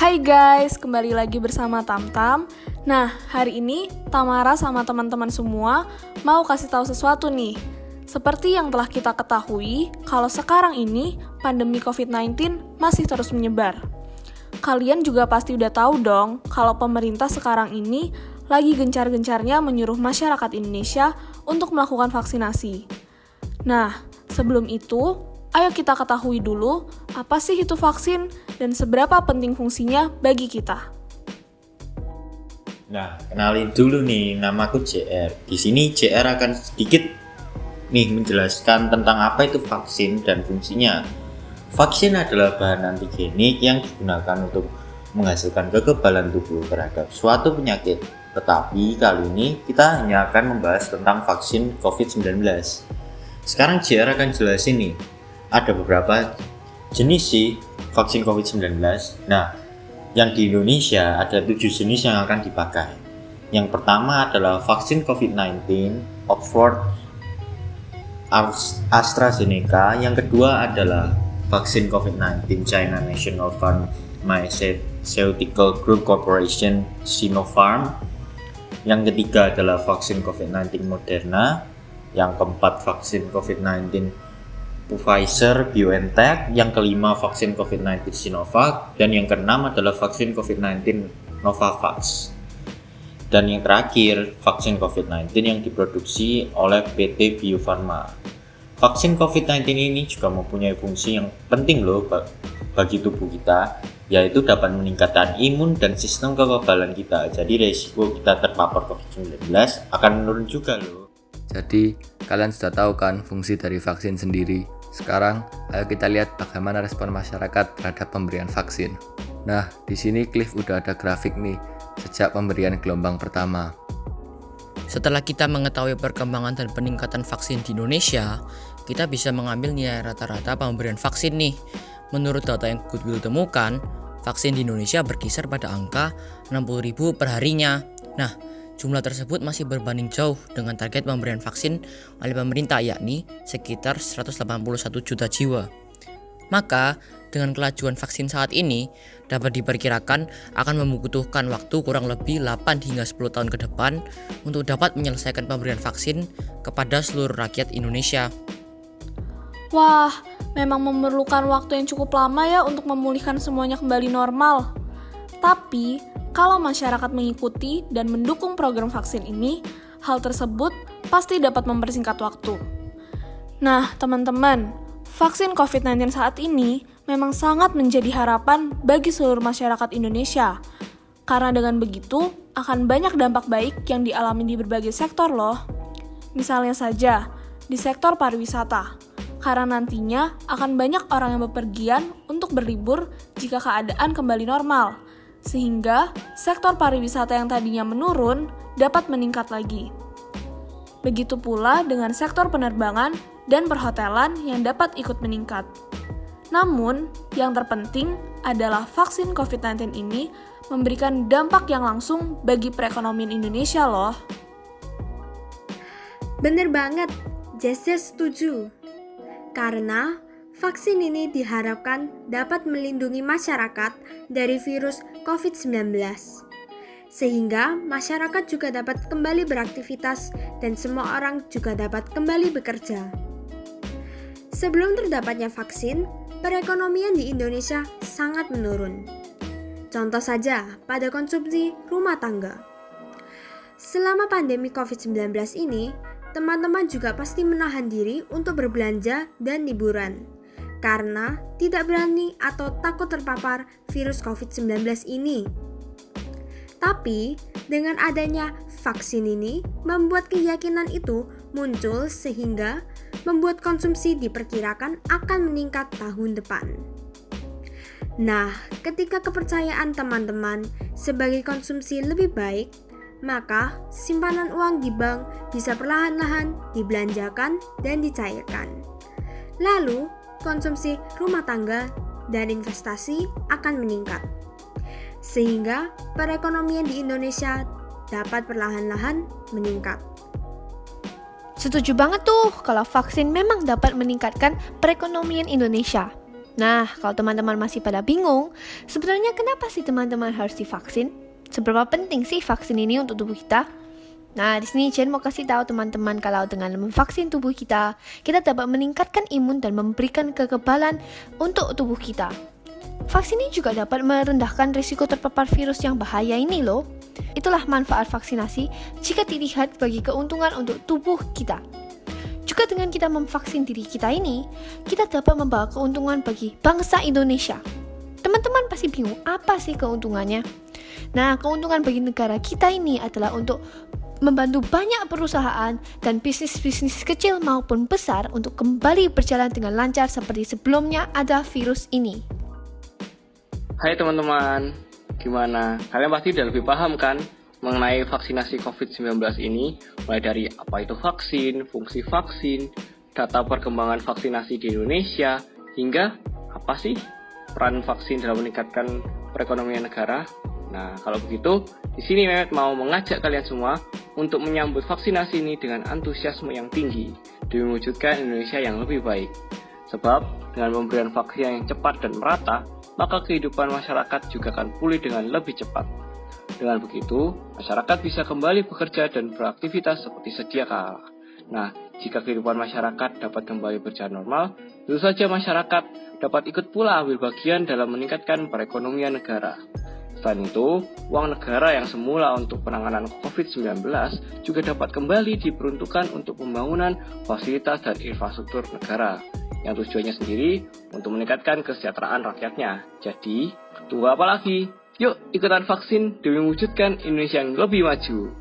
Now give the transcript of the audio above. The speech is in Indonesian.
Hai guys, kembali lagi bersama Tamtam. Nah, hari ini Tamara sama teman-teman semua mau kasih tahu sesuatu nih. Seperti yang telah kita ketahui, kalau sekarang ini pandemi COVID-19 masih terus menyebar. Kalian juga pasti udah tahu dong kalau pemerintah sekarang ini lagi gencar-gencarnya menyuruh masyarakat Indonesia untuk melakukan vaksinasi. Nah, sebelum itu, ayo kita ketahui dulu apa sih itu vaksin dan seberapa penting fungsinya bagi kita. Nah, kenalin dulu nih, namaku JR. Di sini JR akan sedikit menjelaskan tentang apa itu vaksin dan fungsinya. Vaksin adalah bahan antigenik yang digunakan untuk menghasilkan kekebalan tubuh terhadap suatu penyakit. Tetapi kali ini kita hanya akan membahas tentang vaksin COVID-19. Sekarang JR akan jelasin nih, ada beberapa jenis sih vaksin COVID-19. Nah, yang di Indonesia ada 7 jenis yang akan dipakai. Yang pertama adalah vaksin COVID-19 Oxford AstraZeneca. Yang kedua adalah vaksin COVID-19 China National Pharmaceutical Group Corporation Sinopharm. Yang ketiga adalah vaksin COVID-19 Moderna. Yang keempat vaksin COVID-19 Pfizer BioNTech, yang kelima vaksin COVID-19 Sinovac, dan yang keenam adalah vaksin COVID-19 Novavax. Dan yang terakhir, vaksin COVID-19 yang diproduksi oleh PT Bio Farma. Vaksin COVID-19 ini juga mempunyai fungsi yang penting loh bagi tubuh kita, yaitu dapat meningkatkan imun dan sistem kekebalan kita. Jadi resiko kita terpapar COVID-19 akan menurun juga loh. Jadi, kalian sudah tahu kan fungsi dari vaksin sendiri. Sekarang, ayo kita lihat bagaimana respon masyarakat terhadap pemberian vaksin. Nah, di sini Cliff udah ada grafik nih, sejak pemberian gelombang pertama. Setelah kita mengetahui perkembangan dan peningkatan vaksin di Indonesia, kita bisa mengambil nilai rata-rata pemberian vaksin nih. Menurut data yang Goodwill temukan, vaksin di Indonesia berkisar pada angka 60.000 per harinya. Nah, jumlah tersebut masih berbanding jauh dengan target pemberian vaksin oleh pemerintah, yakni sekitar 181 juta jiwa. Maka, dengan kelajuan vaksin saat ini, dapat diperkirakan akan membutuhkan waktu kurang lebih 8 hingga 10 tahun ke depan untuk dapat menyelesaikan pemberian vaksin kepada seluruh rakyat Indonesia. Wah, memang memerlukan waktu yang cukup lama ya untuk memulihkan semuanya kembali normal. Tapi, kalau masyarakat mengikuti dan mendukung program vaksin ini, hal tersebut pasti dapat mempersingkat waktu. Nah, teman-teman, vaksin COVID-19 saat ini memang sangat menjadi harapan bagi seluruh masyarakat Indonesia. Karena dengan begitu, akan banyak dampak baik yang dialami di berbagai sektor loh. Misalnya saja, di sektor pariwisata. Karena nantinya akan banyak orang yang bepergian untuk berlibur jika keadaan kembali normal. Sehingga sektor pariwisata yang tadinya menurun dapat meningkat lagi. Begitu pula dengan sektor penerbangan dan perhotelan yang dapat ikut meningkat. Namun, yang terpenting adalah vaksin COVID-19 ini memberikan dampak yang langsung bagi perekonomian Indonesia loh. Bener banget, Jesse setuju. Karena vaksin ini diharapkan dapat melindungi masyarakat dari virus COVID-19, sehingga masyarakat juga dapat kembali beraktivitas dan semua orang juga dapat kembali bekerja. Sebelum terdapatnya vaksin, perekonomian di Indonesia sangat menurun. Contoh saja pada konsumsi rumah tangga. Selama pandemi COVID-19 ini, teman-teman juga pasti menahan diri untuk berbelanja dan liburan karena tidak berani atau takut terpapar virus COVID-19 ini. Tapi, dengan adanya vaksin ini, membuat keyakinan itu muncul sehingga membuat konsumsi diperkirakan akan meningkat tahun depan. Nah, ketika kepercayaan teman-teman sebagai konsumsi lebih baik, maka simpanan uang di bank bisa perlahan-lahan dibelanjakan dan dicairkan. Lalu, konsumsi rumah tangga dan investasi akan meningkat, sehingga perekonomian di Indonesia dapat perlahan-lahan meningkat. Setuju banget tuh kalau vaksin memang dapat meningkatkan perekonomian Indonesia. Nah, kalau teman-teman masih pada bingung, sebenarnya kenapa sih teman-teman harus divaksin? Seberapa penting sih vaksin ini untuk tubuh kita? Nah, di sini Jen mau kasih tahu teman-teman kalau dengan memvaksin tubuh kita dapat meningkatkan imun dan memberikan kekebalan untuk tubuh kita. Vaksin ini juga dapat merendahkan risiko terpapar virus yang bahaya ini loh. Itulah manfaat vaksinasi jika dilihat bagi keuntungan untuk tubuh kita. Juga dengan kita memvaksin diri kita ini, kita dapat membawa keuntungan bagi bangsa Indonesia. Teman-teman pasti bingung, apa sih keuntungannya? Nah, keuntungan bagi negara kita ini adalah untuk membantu banyak perusahaan dan bisnis-bisnis kecil maupun besar untuk kembali berjalan dengan lancar seperti sebelumnya ada virus ini. Hai teman-teman, gimana? Kalian pasti udah lebih paham kan mengenai vaksinasi COVID-19 ini, mulai dari apa itu vaksin, fungsi vaksin, data perkembangan vaksinasi di Indonesia, hingga apa sih peran vaksin dalam meningkatkan perekonomian negara. Nah, kalau begitu, di sini Mehmet mau mengajak kalian semua untuk menyambut vaksinasi ini dengan antusiasme yang tinggi demi mewujudkan Indonesia yang lebih baik. Sebab dengan pemberian vaksin yang cepat dan merata, maka kehidupan masyarakat juga akan pulih dengan lebih cepat. Dengan begitu, masyarakat bisa kembali bekerja dan beraktivitas seperti sedia kala. Nah, jika kehidupan masyarakat dapat kembali berjalan normal, tentu saja masyarakat dapat ikut pula ambil bagian dalam meningkatkan perekonomian negara. Selain itu, uang negara yang semula untuk penanganan COVID-19 juga dapat kembali diperuntukkan untuk pembangunan fasilitas dan infrastruktur negara, yang tujuannya sendiri untuk meningkatkan kesejahteraan rakyatnya. Jadi, tunggu apa lagi? Yuk ikutan vaksin demi mewujudkan Indonesia yang lebih maju.